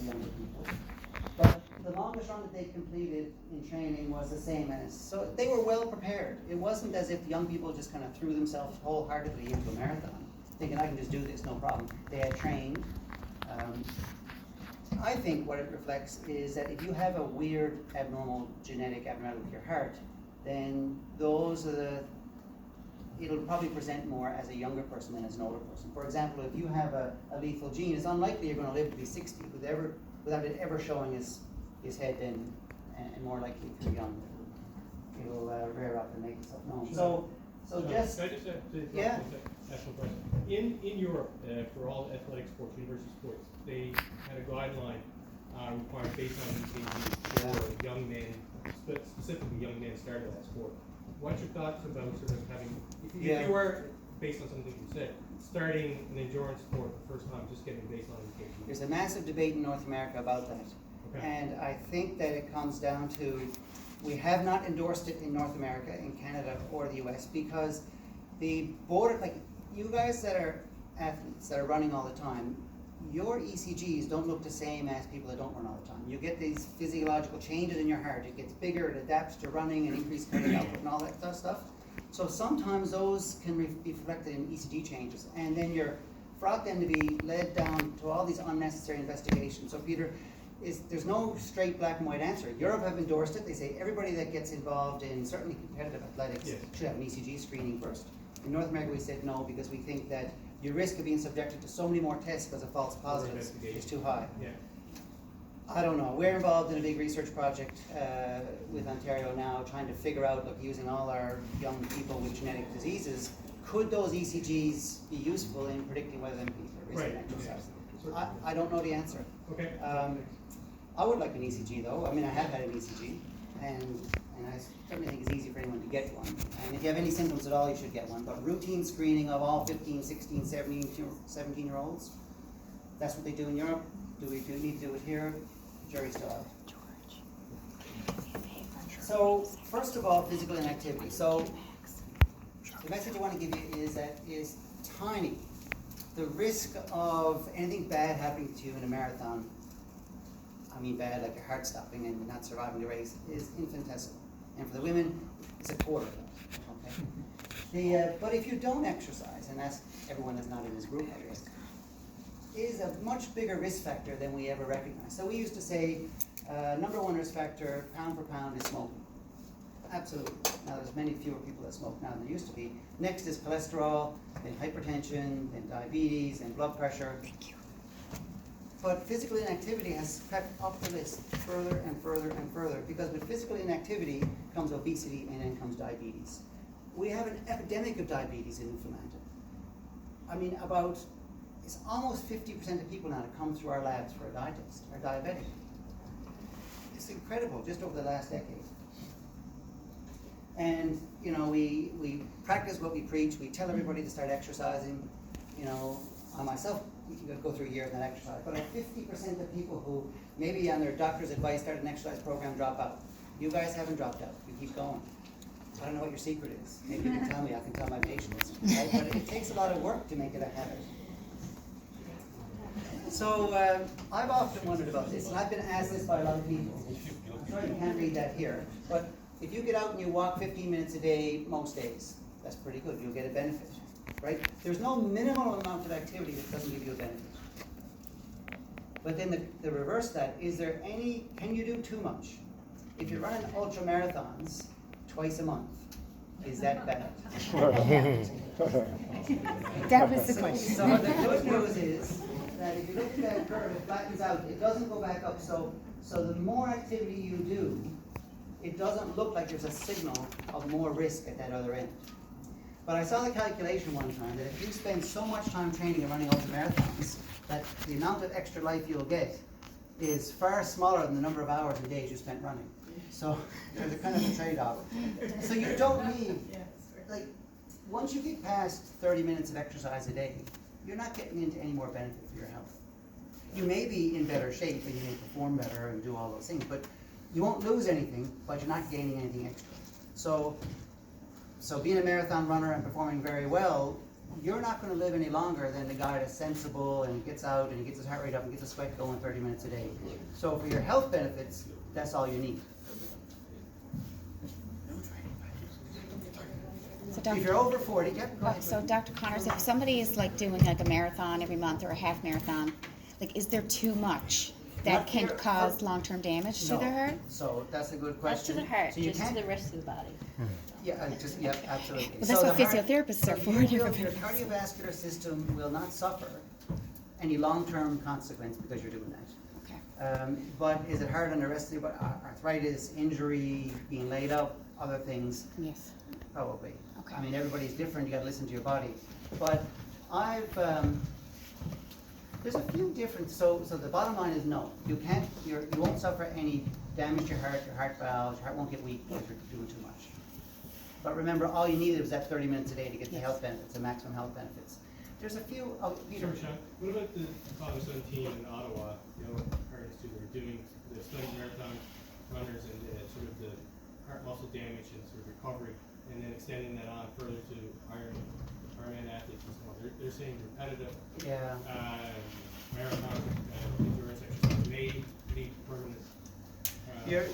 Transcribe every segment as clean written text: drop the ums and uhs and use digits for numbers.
younger people. But the longest run that they completed in training was the same, and so they were well prepared. It wasn't as if young people just kind of threw themselves wholeheartedly into a marathon, thinking I can just do this, no problem. They had trained. I think what it reflects is that if you have a weird, abnormal, genetic abnormality with your heart, then those are it'll probably present more as a younger person than as an older person. For example, if you have a lethal gene, it's unlikely you're going to live to be 60 without it ever showing his head and more likely if you're young. It'll rear up and make itself known. So just... Can I just ask one question? In Europe, for all athletic sports, university sports, they had a guideline requiring baseline EKG for young men, specifically young men starting that sport. What's your thoughts about sort of having, if you were, based on something you said, starting an endurance sport the first time, just getting baseline EKG? There's a massive debate in North America about that. Okay. And I think that it comes down to, we have not endorsed it in North America, in Canada, or the US, because the border, like you guys that are athletes, that are running all the time, your ECGs don't look the same as people that don't run all the time. You get these physiological changes in your heart. It gets bigger, it adapts to running and increased cardiac output and all that stuff. So sometimes those can be reflected in ECG changes. And then you're fraught then to be led down to all these unnecessary investigations. So Peter, there's no straight black and white answer. Europe have endorsed it. They say everybody that gets involved in certainly competitive athletics should have an ECG screening first. In North America we said no, because we think that your risk of being subjected to so many more tests because of false positives is too high. Yeah. I don't know. We're involved in a big research project with Ontario now, trying to figure out, look, using all our young people with genetic diseases, could those ECGs be useful in predicting whether them people are risking exercise? I don't know the answer. Okay. I would like an ECG though. I mean, I have had an ECG, and I certainly think it's easy for anyone to get one. And if you have any symptoms at all, you should get one. But routine screening of all 15, 16, 17-year-olds, that's what they do in Europe. Do we need to do it here? Jury's still out. So, first of all, physical inactivity. So, the message I want to give you is that is tiny. The risk of anything bad happening to you in a marathon, I mean bad like your heart stopping and not surviving the race, is infinitesimal. And for the women, it's a quarter of that. Okay? But if you don't exercise, and that's everyone that's not in this group, I guess, is a much bigger risk factor than we ever recognize. So we used to say, number one risk factor, pound for pound, is smoking. Absolutely. Now there's many fewer people that smoke now than there used to be. Next is cholesterol, then hypertension, then diabetes, and blood pressure. Thank you. But physical inactivity has crept up the list further and further and further, because with physical inactivity comes obesity and then comes diabetes. We have an epidemic of diabetes in Newfoundland. I mean, it's almost 50% of people now that come through our labs for a dye test are diabetic. It's incredible, just over the last decade. And, you know, we practice what we preach. We tell everybody to start exercising. You know, I myself, you can go through a year of that exercise. But 50% of people who maybe on their doctor's advice start an exercise program drop out. You guys haven't dropped out. You keep going. I don't know what your secret is. Maybe you can tell me. I can tell my patients. Right? But it takes a lot of work to make it a habit. So I've often wondered about this, and I've been asked this by a lot of people. I'm sorry you can't read that here, but if you get out and you walk 15 minutes a day most days, that's pretty good. You'll get a benefit, right? There's no minimal amount of activity that doesn't give you a benefit. But then the reverse of that, can you do too much? If you're running ultra marathons twice a month, is that bad? That was the question. So the good news is that if you look at that curve, it flattens out. It doesn't go back up. So the more activity you do, it doesn't look like there's a signal of more risk at that other end. But I saw the calculation one time that if you spend so much time training and running ultramarathons, that the amount of extra life you'll get is far smaller than the number of hours and days you spent running. So there's a kind of a trade-off. So you don't need, like, once you get past 30 minutes of exercise a day, you're not getting into any more benefit for your health. You may be in better shape and you may perform better and do all those things, but you won't lose anything, but you're not gaining anything extra. So being a marathon runner and performing very well you're not gonna live any longer than the guy that's sensible and gets out and he gets his heart rate up and gets his sweat going 30 minutes a day. So for your health benefits, that's all you need. So If you're Dr. over 40, yep, go ahead. So Dr. Connors, if somebody is like doing like a marathon every month or a half marathon, like is there too much that Not can for- cause long-term damage to No. their heart? So that's a good Not to question. the heart, So you just to can't- the rest of the body. Yeah, absolutely. But that's So what the heart- physiotherapists are so for, you will- different Your benefits. cardiovascular system will not suffer any long-term consequence because you're doing that. Okay. But is it hard on the rest of the body? Arthritis, injury, being laid up, other things, Yes. probably. Okay. I mean, everybody's different, you gotta listen to your body. But there's a few different, so the bottom line is no. You won't suffer any damage to your heart valves, your heart won't get weak if you're doing too much. But remember, all you needed was that 30 minutes a day to get the health benefits, the maximum health benefits. There's a few, Peter. Sorry, Sean, what about the father-son team in Ottawa, Heart Institute, who are doing the study marathon runners and sort of the heart muscle damage and sort of recovery, and then extending that on further to Ironman athletes and so on. They're saying repetitive Yeah. marathon endurance exercise may lead to permanent.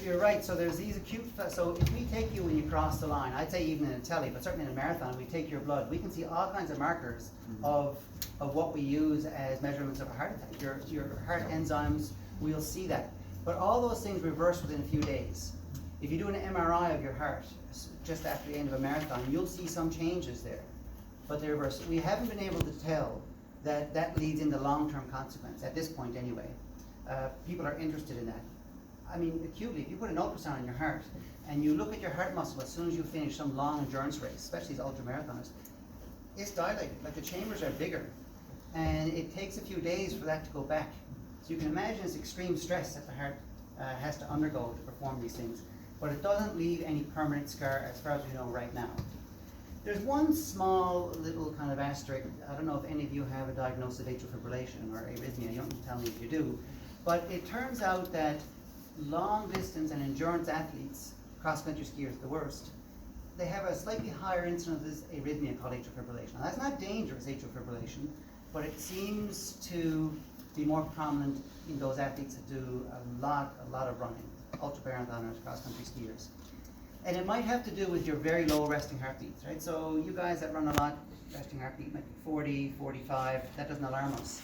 You're right, so there's these acute, so if we take you when you cross the line, I'd say even in a tele, but certainly in a marathon, we take your blood, we can see all kinds of markers of what we use as measurements of a heart attack. Your heart enzymes, we'll see that. But all those things reverse within a few days. If you do an MRI of your heart just after the end of a marathon, you'll see some changes there. But they reverse. We haven't been able to tell that leads into long-term consequence, at this point anyway. People are interested in that. I mean, acutely, if you put an ultrasound on your heart and you look at your heart muscle as soon as you finish some long endurance race, especially these ultramarathoners, it's dilated, like the chambers are bigger. And it takes a few days for that to go back. So you can imagine it's extreme stress that the heart has to undergo to perform these things. But it doesn't leave any permanent scar as far as we know right now. There's one small little kind of asterisk. I don't know if any of you have a diagnosis of atrial fibrillation or arrhythmia. You don't need to tell me if you do. But it turns out that long distance and endurance athletes, cross-country skiers the worst, they have a slightly higher incidence of this arrhythmia called atrial fibrillation. Now that's not dangerous atrial fibrillation, but it seems to be more prominent in those athletes that do a lot of running, ultra-marathoners, cross-country skiers. And it might have to do with your very low resting heartbeats, right? So you guys that run a lot, resting heartbeat might be 40, 45, that doesn't alarm us.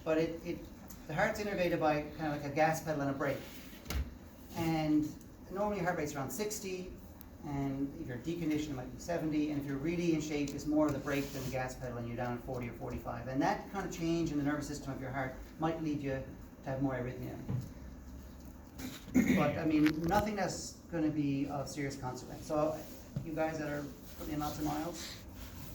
But the heart's innervated by kind of like a gas pedal and a brake. And normally your heart rate's around 60, and if you're deconditioned it might be 70, and if you're really in shape, it's more the brake than the gas pedal and you're down at 40 or 45. And that kind of change in the nervous system of your heart might lead you to have more arrhythmia. But I mean, nothing that's going to be of serious consequence. So you guys that are putting in lots of miles,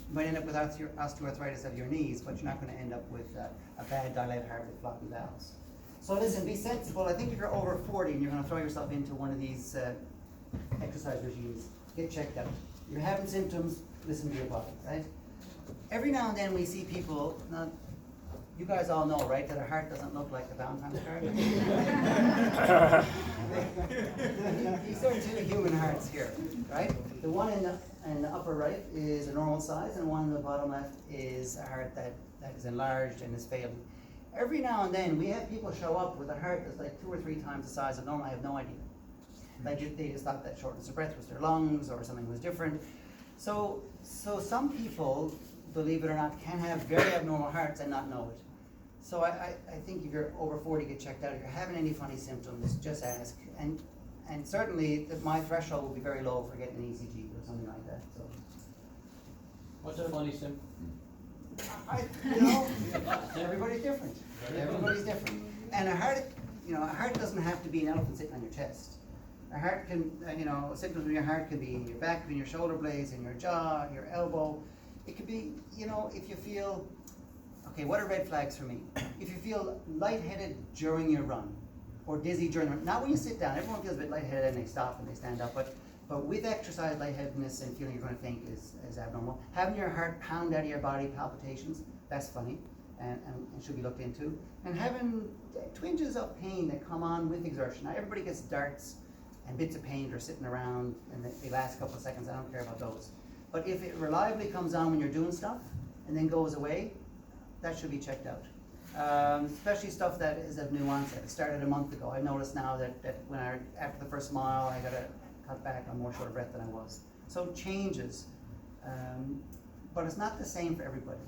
you might end up with osteoarthritis of your knees, but you're not going to end up with a bad dilated heart with floppy valves. So listen, be sensible. I think if you're over 40 and you're going to throw yourself into one of these exercise regimes, get checked out. You're having symptoms, listen to your body, right? Every now and then we see people, now, you guys all know, right, that a heart doesn't look like a Valentine's card? These are two human hearts here, right? The one in the upper right is a normal size, and one in the bottom left is a heart that is enlarged and is failing. Every now and then we have people show up with a heart that's like 2 or 3 times the size of normal. I have no idea. They just thought that shortness of breath was their lungs or something was different. So some people, believe it or not, can have very abnormal hearts and not know it. So I think if you're over 40, get checked out. If you're having any funny symptoms, just ask. And certainly my threshold will be very low for getting an ECG or something like that. So What's a funny symptom? Everybody's different. Everybody's different. And a heart doesn't have to be an elephant sitting on your chest. A heart can, symptoms of your heart can be in your back, in your shoulder blades, in your jaw, your elbow. It could be, if you feel, okay, what are red flags for me? If you feel lightheaded during your run, or dizzy during the run, not when you sit down. Everyone feels a bit lightheaded and they stop and they stand up, but with exercise, lightheadedness and feeling you're going to faint is abnormal. Having your heart pound out of your body, palpitations, that's funny and should be looked into. And having twinges of pain that come on with exertion. Now everybody gets darts and bits of pain that are sitting around and they last a couple of seconds. I don't care about those. But if it reliably comes on when you're doing stuff, and then goes away, that should be checked out. Especially stuff that is of new onset. It started a month ago. I noticed now that when after the first mile, I got to cut back on more short of breath than I was. So changes, but it's not the same for everybody.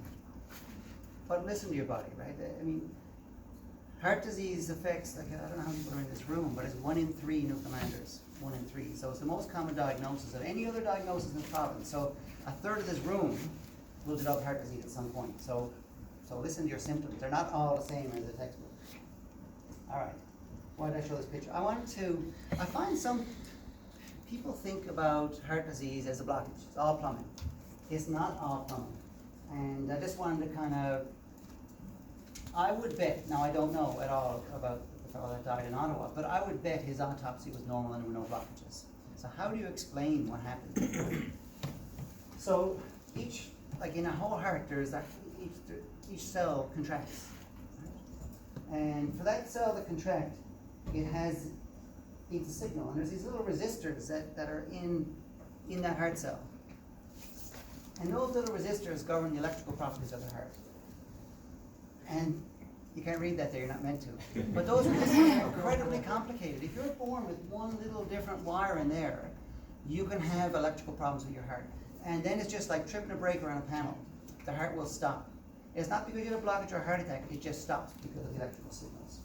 But listen to your body, right? I mean, heart disease affects, like, I don't know how many people are in this room, but it's 1 in 3 Newfoundlanders, 1 in 3. So it's the most common diagnosis of any other diagnosis in the province. So a third of this room will develop heart disease at some point. So listen to your symptoms. They're not all the same as the textbook. All right. Why did I show this picture? I find some people think about heart disease as a blockage. It's all plumbing. It's not all plumbing. And I just wanted to I would bet, now I don't know at all about the fellow that died in Ottawa, but I would bet his autopsy was normal and there were no blockages. So how do you explain what happened? So like in a whole heart, each cell contracts. Right? And for that cell to contract, it needs a signal. And there's these little resistors that are in that heart cell. And those little resistors govern the electrical properties of the heart. And you can't read that there, you're not meant to. But those resistors are incredibly complicated. If you're born with one little different wire in there, you can have electrical problems with your heart. And then it's just like tripping a breaker on a panel. The heart will stop. It's not because you have a blockage or a heart attack, it just stops because of the electrical signals.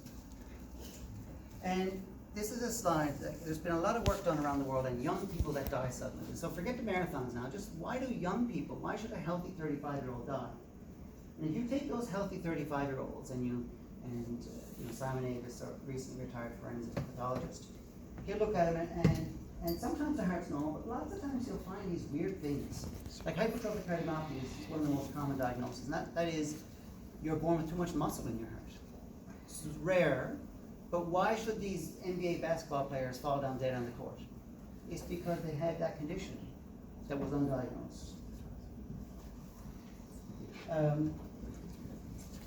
And this is a slide, there's been a lot of work done around the world on young people that die suddenly. So forget the marathons now, just why do young people, why should a healthy 35-year-old die? And if you take those healthy 35-year-olds and Simon Avis, a recently retired forensic pathologist, he'll look at them and sometimes the heart's normal, but lots of times you'll find these weird things. Like hypertrophic cardiomyopathy is one of the most common diagnoses, and that is you're born with too much muscle in your heart. It's rare, but why should these NBA basketball players fall down dead on the court? It's because they had that condition that was undiagnosed.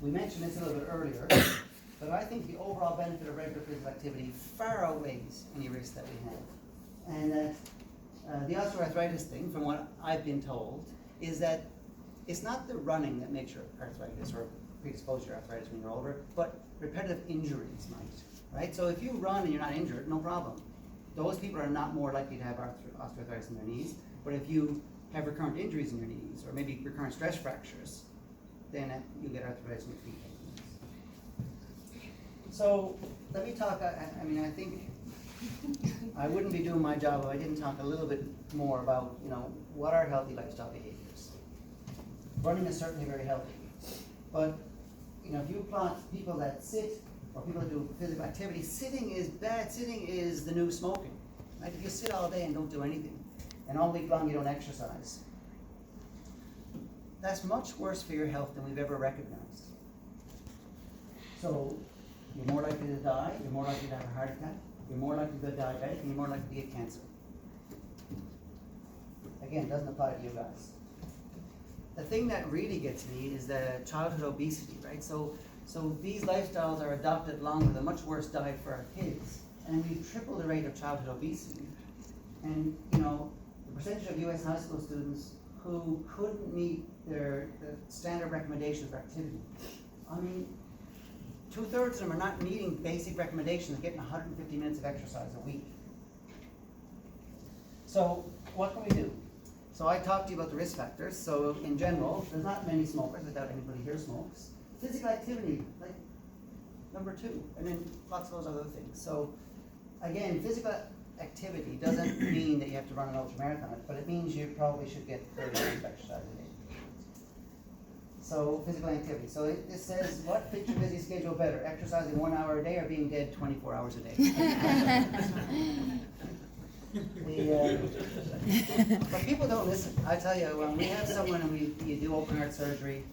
We mentioned this a little bit earlier, but I think the overall benefit of regular physical activity far outweighs any risk that we have. And that the osteoarthritis thing, from what I've been told, is that it's not the running that makes your arthritis or predispose your arthritis when you're older, but repetitive injuries might, right? So if you run and you're not injured, no problem. Those people are not more likely to have osteoarthritis in their knees, but if you have recurrent injuries in your knees, or maybe recurrent stress fractures, then you get arthritis in your feet. So let me talk, I think I wouldn't be doing my job if I didn't talk a little bit more about, what are healthy lifestyle behaviors. Running is certainly very healthy, but if you plot people that sit or people that do physical activity, sitting is bad. Sitting is the new smoking. Right? If you sit all day and don't do anything, and all week long you don't exercise, that's much worse for your health than we've ever recognized. So you're more likely to die, you're more likely to have a heart attack, you're more likely to be diabetic, and you're more likely to get cancer. Again, it doesn't apply to you guys. The thing that really gets me is the childhood obesity, right? So these lifestyles are adopted along with a much worse diet for our kids, and we've tripled the rate of childhood obesity. And the percentage of U.S. high school students who couldn't meet the standard recommendations for activity. 2/3 of them are not meeting basic recommendations of getting 150 minutes of exercise a week. So what can we do? So I talked to you about the risk factors. So in general, there's not many smokers. I doubt anybody here smokes. Physical activity, like number 2, and then lots of those other things. So again, physical activity doesn't mean that you have to run an ultramarathon, but it means you probably should get 30 minutes of exercise a day. So physical activity. So it says, what fits your busy schedule better, exercising 1 hour a day or being dead 24 hours a day? But people don't listen. I tell you, when we have someone and you do open heart surgery,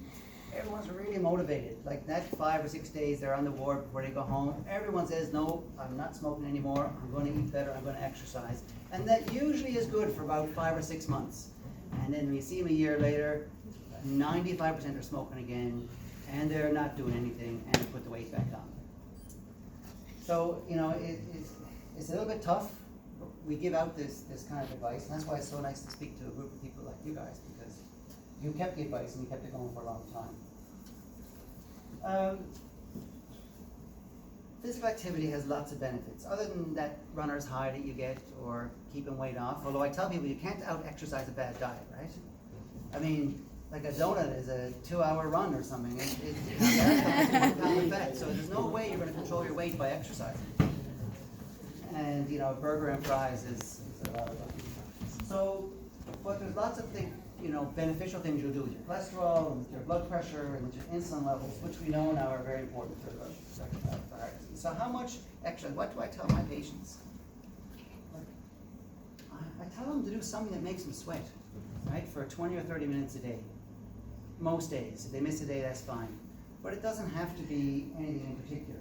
everyone's really motivated. Like that 5 or 6 days they're on the ward before they go home, everyone says, no, I'm not smoking anymore, I'm going to eat better, I'm going to exercise. And that usually is good for about 5 or 6 months. And then we see them a year later, 95% are smoking again, and they're not doing anything, and they put the weight back on. So, it's a little bit tough. We give out this kind of advice, and that's why it's so nice to speak to a group of people like you guys, because You kept the advice and you kept it going for a long time. Physical activity has lots of benefits, other than that runner's high that you get or keeping weight off. Although I tell people you can't out-exercise a bad diet, right? I mean, like a donut is a 2-hour run or something. It's 1 pound of fat, so there's no way you're going to control your weight by exercising. And you know, a burger and fries is a lot of fun. So, but there's lots of things, you know, beneficial things you'll do with your cholesterol and with your blood pressure and with your insulin levels, which we know now are very important for heart disease. So how much exercise? What do I tell my patients? I tell them to do something that makes them sweat, right? For 20 or 30 minutes a day. Most days. If they miss a day, that's fine. But it doesn't have to be anything in particular.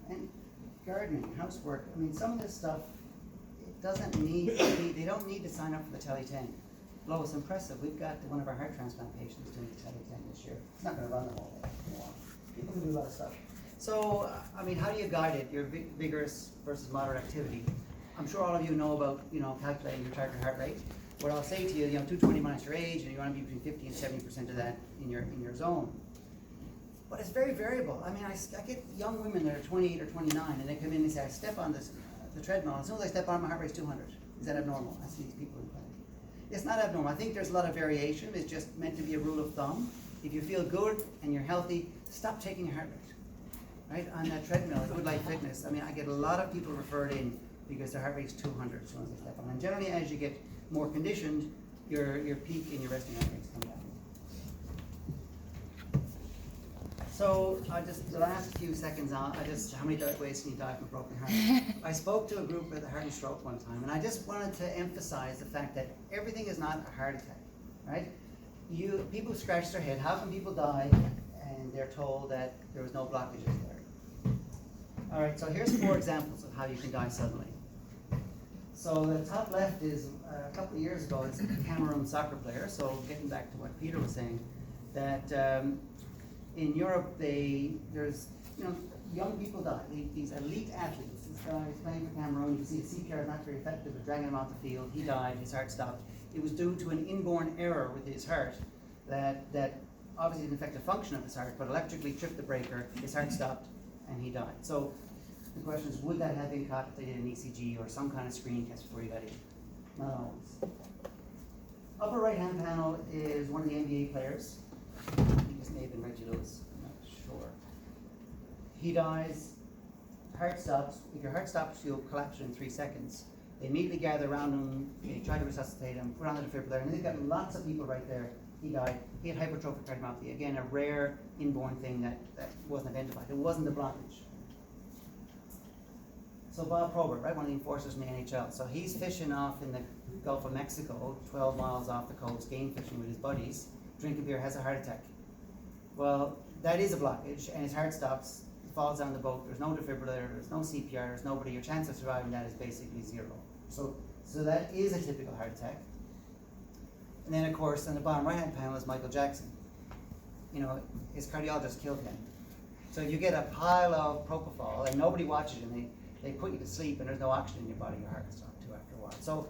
And gardening, housework, I mean, some of this stuff, it doesn't need to be, they don't need to sign up for the Tele 10. Although it's impressive, we've got one of our heart transplant patients doing the Tele 10 this year. It's not going to run the whole day. People can do a lot of stuff. So, I mean, how do you guide it, your vigorous versus moderate activity? I'm sure all of you know about, you know, calculating your target heart rate. What I'll say to you, 220 minus your age, and you want to be between 50 and 70% of that in your zone. But it's very variable. I mean, I get young women that are 28 or 29, and they come in and say, I step on the treadmill. As soon as I step on, my heart rate's 200. Is that abnormal? I see these people in clinic. It's not abnormal. I think there's a lot of variation. It's just meant to be a rule of thumb. If you feel good and you're healthy, stop taking your heart rate. Right? On that treadmill, at Good Life Fitness, I mean, I get a lot of people referred in because their heart rate's 200 as soon as they step on. And generally, as you get more conditioned, your peak and your resting heart rates come down. So the last few seconds on, how many ways can you die from a broken heart? I spoke to a group with a heart and stroke one time, and I just wanted to emphasize the fact that everything is not a heart attack, right? People scratch their head, how can people die? And they're told that there was no blockages there. All right, so here's 4 examples of how you can die suddenly. So the top left is a couple of years ago, it's a Cameroon soccer player. So getting back to what Peter was saying, that in Europe, there's young people die. These elite athletes. This guy is playing for Cameroon. You can see the CPR is not very effective. They're dragging him off the field. He died. His heart stopped. It was due to an inborn error with his heart that obviously didn't affect the function of his heart, but electrically tripped the breaker. His heart stopped, and he died. So the question is, would that have been caught if they did an ECG or some kind of screening test before he got in? Not always. Upper right-hand panel is one of the NBA players. I think his may have been Reggie Lewis. I'm not sure. He dies. Heart stops. If your heart stops, you'll collapse in 3 seconds. They immediately gather around him. They try to resuscitate him. Put on the defibrillator, and they've got lots of people right there. He died. He had hypertrophic cardiomyopathy. Again, a rare inborn thing that wasn't identified. It wasn't a blockage. So Bob Probert, right, one of the enforcers in the NHL. So he's fishing off in the Gulf of Mexico, 12 miles off the coast, game fishing with his buddies, drinking beer, has a heart attack. Well, that is a blockage, and his heart stops, he falls on the boat, there's no defibrillator, there's no CPR, there's nobody, your chance of surviving that is basically 0. So that is a typical heart attack. And then, of course, on the bottom right-hand panel is Michael Jackson. His cardiologist killed him. So if you get a pile of propofol and nobody watches you, and they put you to sleep and there's no oxygen in your body, your heart will stop too after a while. So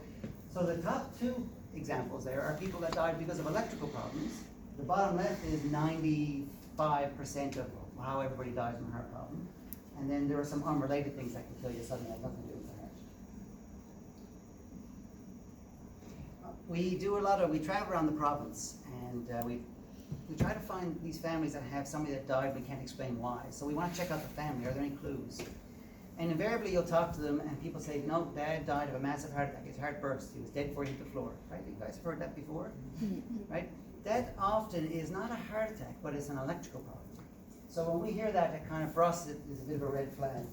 the top 2 examples there are people that died because of electrical problems. The bottom left is 95% of how everybody dies from a heart problem. And then there are some unrelated things that can kill you suddenly that have nothing to do with the heart. We travel around the province, and we try to find these families that have somebody that died, we can't explain why. So we want to check out the family. Are there any clues? And invariably you'll talk to them and people say, no, Dad died of a massive heart attack. His heart burst. He was dead before he hit the floor. Right? You guys have heard that before? Right? That often is not a heart attack, but it's an electrical problem. So when we hear that, it kind of, for us, it is a bit of a red flag.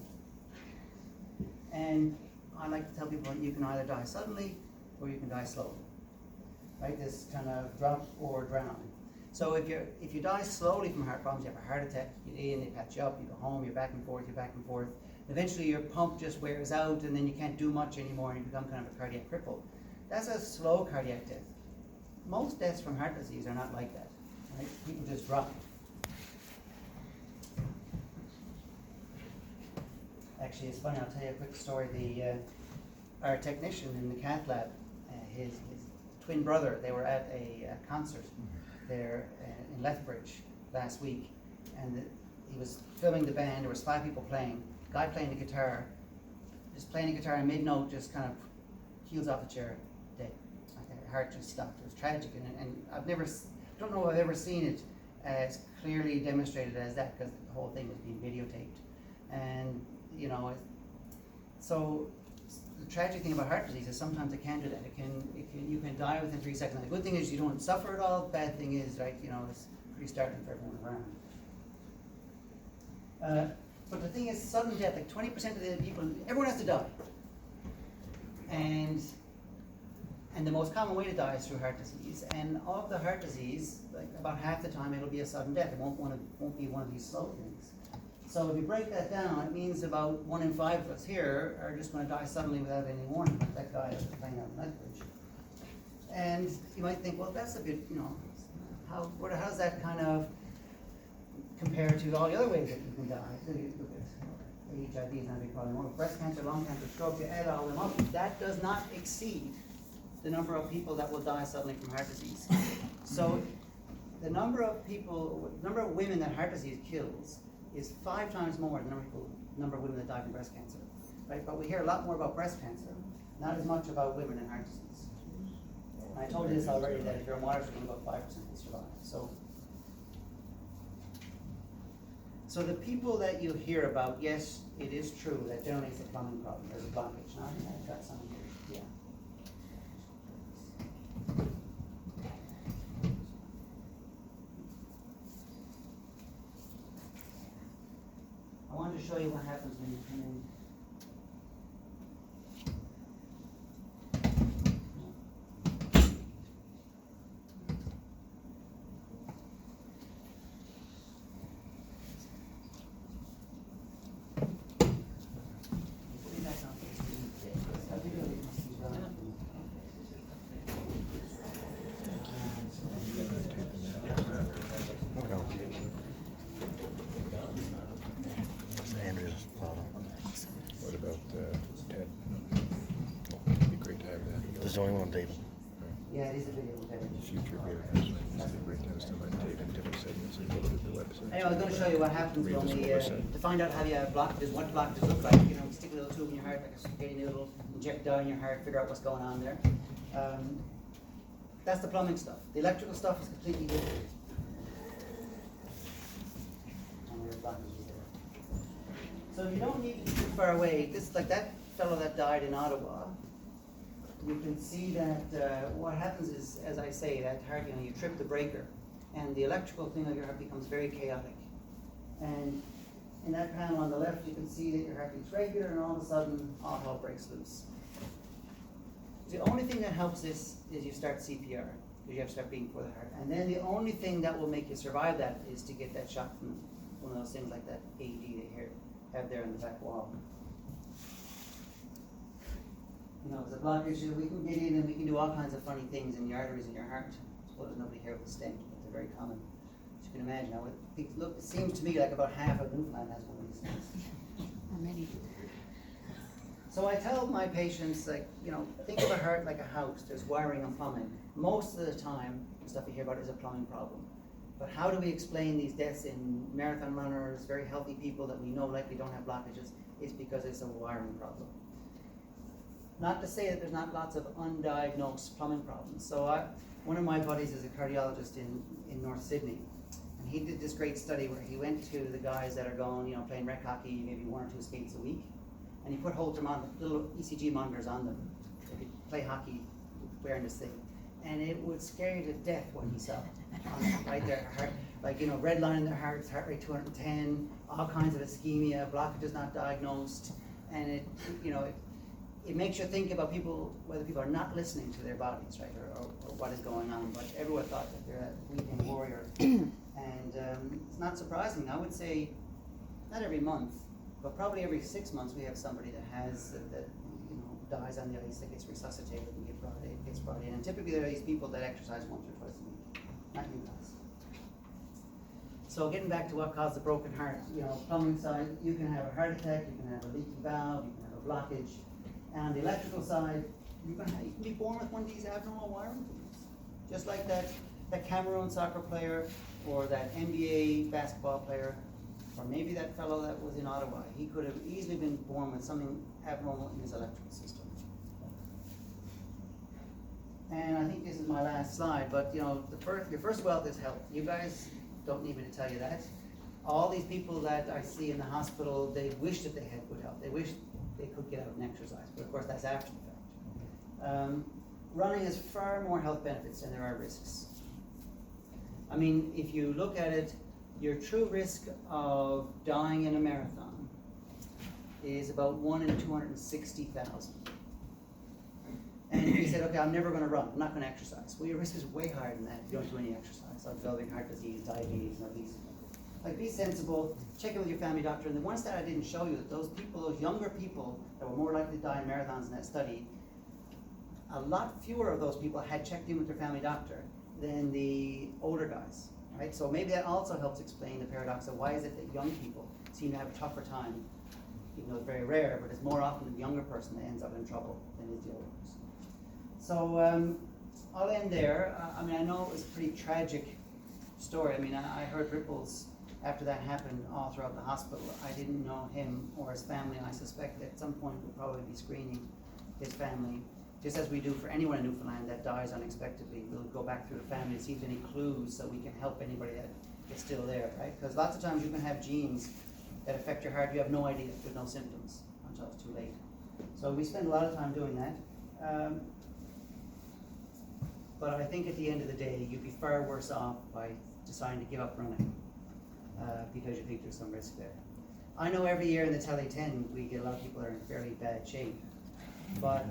And I like to tell people you can either die suddenly or you can die slowly. Right? This kind of drop or drown. So if you die slowly from heart problems, you have a heart attack, you get in, they patch you up, you go home, you're back and forth. Eventually your pump just wears out and then you can't do much anymore and you become kind of a cardiac cripple. That's a slow cardiac death. Most deaths from heart disease are not like that. Right? People just drop. Actually, it's funny, I'll tell you a quick story. Our technician in the cath lab, his twin brother, they were at a concert there in Lethbridge last week, and he was filming the band. There was 5 people playing. Guy playing the guitar, just playing the guitar in mid-note, just kind of heels off the chair, dead. Like the heart just stopped. It was tragic, and I've never, don't know if I've ever seen it as clearly demonstrated as that, because the whole thing was being videotaped. And you know, so the tragic thing about heart disease is sometimes it can do that. You can die within 3 seconds. And the good thing is you don't suffer at all. Bad thing is, right, you know, it's pretty startling for everyone around. But the thing is, sudden death, like 20% of the people, everyone has to die. And the most common way to die is through heart disease. And of the heart disease, like about half the time it'll be a sudden death. It won't be one of these slow things. So if you break that down, it means about 1 in 5 of us here are just going to die suddenly without any warning, like that guy that's playing out in Lethbridge. And you might think, well, that's a bit, you know, how does that kind of compare to all the other ways that you can die? So you look at HIV is not a big problem. Breast cancer, lung cancer, stroke, you add all them up, that does not exceed the number of people that will die suddenly from heart disease. So the number of women that heart disease kills is 5 times more than the number of women that die from breast cancer, right? But we hear a lot more about breast cancer, not as much about women and heart disease. And I told you this already, that if you're a moderate, about 5% will survive. So the people that you hear about, yes, it is true that generally it's a plumbing problem. There's a blockage. Now I've got some here. Yeah. I wanted to show you what happens when you come in. What about Ted? It'd be great to have that. There's only one David. Yeah, it is a video. Future videos. It'd be great to have stuff like Ted in different segments and go to the website. Anyway, I was going to show you what happens Read when this we, website. to find out how you have blockages, what blockages look like. You know, stick a little tube in your heart, like a spaghetti noodle, inject dye in your heart, figure out what's going on there. That's the plumbing stuff. The electrical stuff is completely different. And there's blockages there. So you don't need to be too far away. This, like that fellow that died in Ottawa, you can see that what happens is, as I say, that heart, you know, you trip the breaker, and the electrical thing of your heart becomes very chaotic. And in that panel on the left, you can see that your heart beats regular, and all of a sudden, all hell breaks loose. The only thing that helps this is you start CPR, because you have to start beating for the heart. And then the only thing that will make you survive that is to get that shot from one of those things like that AED they have there in the back wall. You know, it's a blockage, we can get in and we can do all kinds of funny things in the arteries in your heart. Suppose nobody here with a stent, but they're very common. As you can imagine, it seems to me like about half of Newfoundland has one of these things. Or many. So I tell my patients, like, you know, think of a heart like a house. There's wiring and plumbing. Most of the time, the stuff you hear about is a plumbing problem. But how do we explain these deaths in marathon runners, very healthy people that we know likely don't have blockages? It's because it's a wiring problem. Not to say that there's not lots of undiagnosed plumbing problems. So one of my buddies is a cardiologist in North Sydney. And he did this great study where he went to the guys that are going, you know, playing rec hockey, maybe 1 or 2 skates a week. And he put Holter on little ECG monitors on them. They could play hockey wearing this thing. And it would scare you to death what he saw. Right there, heart, like, you know, red line in their hearts, heart rate 210, all kinds of ischemia, blockages not diagnosed. And it, you know, it makes you think about people, whether people are not listening to their bodies, right, or what is going on. But everyone thought that they're a weeping warrior. And it's not surprising. I would say, not every month, but probably every 6 months we have somebody that has, that you know, dies on the ice, that gets resuscitated and gets brought in. And typically there are these people that exercise 1 or 2 times a week, not you guys. So getting back to what caused the broken heart, plumbing side, you can have a heart attack, you can have a leaky valve, you can have a blockage. And on the electrical side, you can be born with one of these abnormal wiring things. Just like that Cameroon soccer player, or that NBA basketball player, or maybe that fellow that was in Ottawa. He could have easily been born with something abnormal in his electrical system. And I think this is my last slide, but your first wealth is health. You guys don't need me to tell you that. All these people that I see in the hospital, they wish that they had good health. They wish they could get out and exercise, but of course that's after the fact. Running has far more health benefits than there are risks. I mean, if you look at it, your true risk of dying in a marathon is about 1 in 260,000. And if you said, okay, I'm never going to run, I'm not going to exercise. Well, your risk is way higher than that if you don't do any exercise, like developing heart disease, diabetes, and obesity. Like, be sensible, check in with your family doctor. And the one stat I didn't show you, that those younger people that were more likely to die in marathons in that study, a lot fewer of those people had checked in with their family doctor than the older guys, right? So maybe that also helps explain the paradox of why is it that young people seem to have a tougher time, even though it's very rare, but it's more often the younger person that ends up in trouble than is the older person. So I'll end there. I mean, I know it was a pretty tragic story. I mean, I heard ripples after that happened all throughout the hospital. I didn't know him or his family, and I suspect that at some point we'll probably be screening his family, just as we do for anyone in Newfoundland that dies unexpectedly. We'll go back through the family to see if there's any clues so we can help anybody that is still there, right? Because lots of times you can have genes that affect your heart, you have no idea, there's no symptoms until it's too late. So we spend a lot of time doing that. But I think at the end of the day, you'd be far worse off by deciding to give up running because you think there's some risk there. I know every year in the Tele 10, we get a lot of people that are in fairly bad shape, but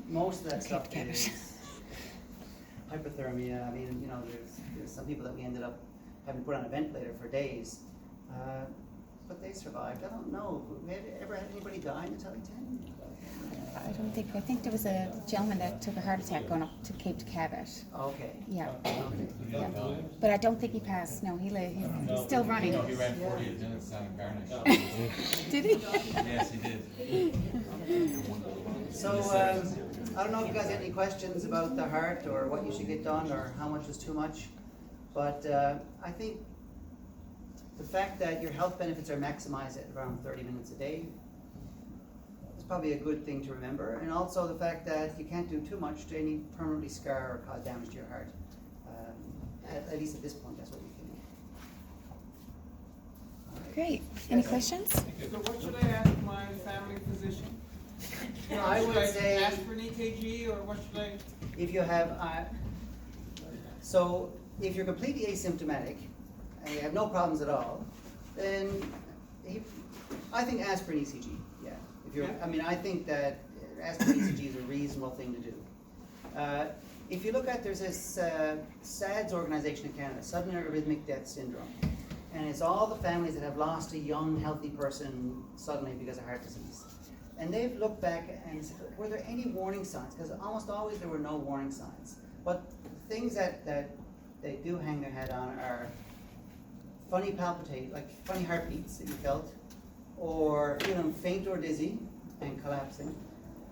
most of that stuff is hypothermia. I mean, there's some people that we ended up having put on a ventilator for days, but they survived. I don't know. Have you ever had anybody die in the Tele 10? I think there was a gentleman that took a heart attack going up to Cape de Cabot. Okay. Yeah. Okay. Yeah. But I don't think he passed. No, he's still running. No, he ran 40 at Dennis Garnish. Did he? Yes, he did. So, I don't know if you guys have any questions about the heart or what you should get done or how much is too much, but I think the fact that your health benefits are maximized at around 30 minutes a day is probably a good thing to remember, and also the fact that you can't do too much to any permanently scar or cause damage to your heart. At least at this point, that's what we can do. Great. Any questions? So what should I ask my family physician? I would say, ask for an EKG, or what should I? if you have, so if you're completely asymptomatic and you have no problems at all, then I think ask for an ECG. Yeah. If you're, I mean, I think that ask for an ECG is a reasonable thing to do. If you look at, there's this SADS organization in Canada, Sudden Arrhythmic Death Syndrome, and it's all the families that have lost a young, healthy person suddenly because of heart disease. And they've looked back and said, were there any warning signs? Because almost always there were no warning signs. But things that they do hang their head on are funny funny heartbeats that you felt, or feeling faint or dizzy and collapsing,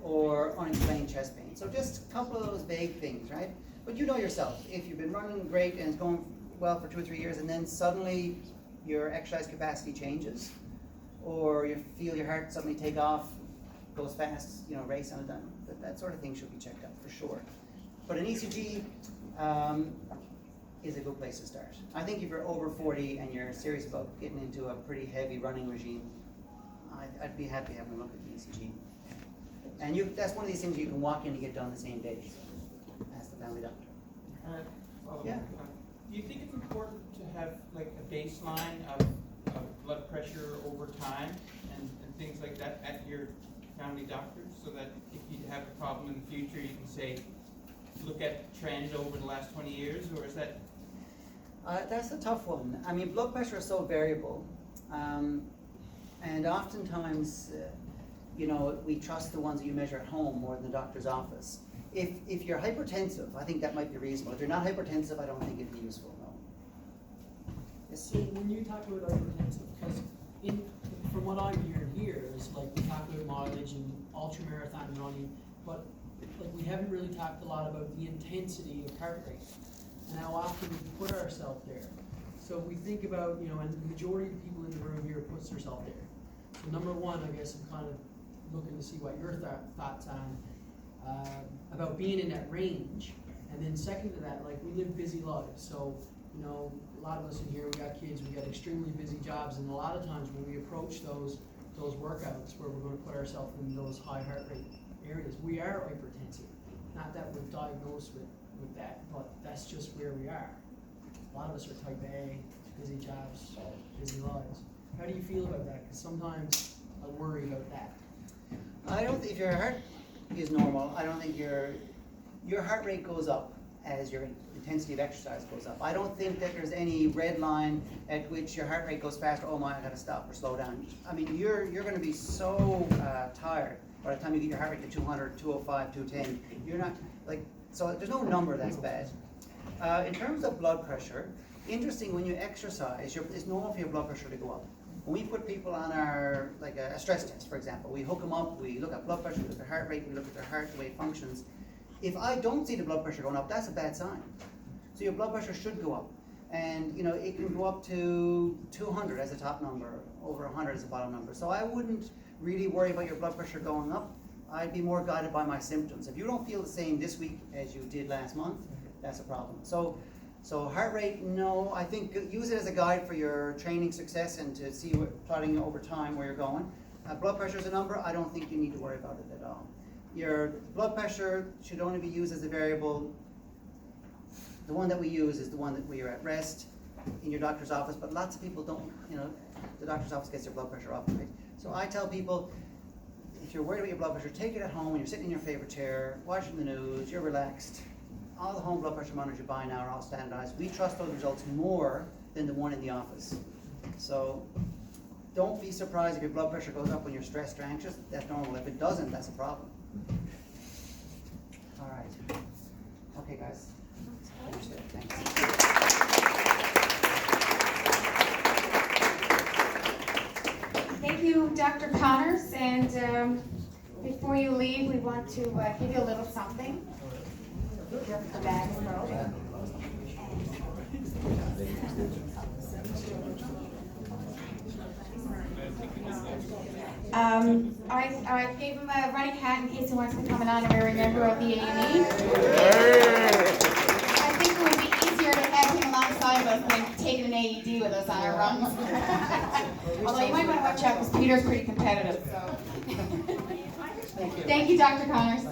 or unexplained chest pain. So just a couple of those vague things, right? But you know yourself, if you've been running great and it's going well for 2 or 3 years, and then suddenly your exercise capacity changes, or you feel your heart suddenly take off, goes fast, race on a dime, that sort of thing should be checked out for sure. But an ECG is a good place to start. I think if you're over 40 and you're serious about getting into a pretty heavy running regime, I'd be happy having a look at the ECG. And that's one of these things you can walk in and get done the same day. So ask the family doctor. Yeah. Do you think it's important to have like a baseline of blood pressure over time and things like that at your family doctor, so that if you have a problem in the future, you can say, look at trend over the last 20 years, or is that? That's a tough one. I mean, blood pressure is so variable, and oftentimes, we trust the ones that you measure at home more than the doctor's office. If you're hypertensive, I think that might be reasonable. If you're not hypertensive, I don't think it'd be useful, no. So when you talk about hypertensive, because from what I'm hearing here is like we talk about mileage and ultra marathon running, but like we haven't really talked a lot about the intensity of heart rate and how often we put ourselves there. So we think about, and the majority of the people in the room here puts themselves there. So number one, I guess I'm kind of looking to see what your thoughts on about being in that range. And then second to that, like we live busy lives. So, a lot of us in here, we got kids, we got extremely busy jobs, and a lot of times when we approach those workouts where we're going to put ourselves in those high heart rate areas, we are hypertensive. Not that we're diagnosed with that, but that's just where we are. A lot of us are type A, busy jobs, busy lives. How do you feel about that? Because sometimes I worry about that. I don't think if your heart is normal, I don't think your heart rate goes up as your intensity of exercise goes up. I don't think that there's any red line at which your heart rate goes faster. Oh my, I gotta stop or slow down. I mean, you're gonna be so tired by the time you get your heart rate to 200, 205, 210. You're not so there's no number that's bad. In terms of blood pressure, interesting, when you exercise, it's normal for your blood pressure to go up. When we put people on our, a stress test, for example, we hook them up, we look at blood pressure, we look at heart rate, we look at their heart, the way it functions. If I don't see the blood pressure going up, that's a bad sign. So your blood pressure should go up. And, it can go up to 200 as a top number, over 100 as a bottom number. So I wouldn't really worry about your blood pressure going up. I'd be more guided by my symptoms. If you don't feel the same this week as you did last month, that's a problem. So heart rate, no. I think use it as a guide for your training success and to see plotting over time where you're going. Blood pressure is a number. I don't think you need to worry about it at all. Your blood pressure should only be used as a variable. The one that we use is the one that we are at rest in your doctor's office, but lots of people don't, the doctor's office gets their blood pressure up, right? So I tell people, if you're worried about your blood pressure, take it at home when you're sitting in your favorite chair, watching the news, you're relaxed. All the home blood pressure monitors you buy now are all standardized. We trust those results more than the one in the office. So don't be surprised if your blood pressure goes up when you're stressed or anxious. That's normal. If it doesn't, that's a problem. All right. Okay, guys. Understood. Thanks. Thank you, Dr. Connors. And before you leave, we want to give you a little something. A bag of rope. I gave him a running hat in case he wants to come on and we're a member of the AME. I think it would be easier to have him alongside us than taking an AED with us on our runs. Although you might want to watch out because Peter's pretty competitive. So. Thank you, Dr. Connors.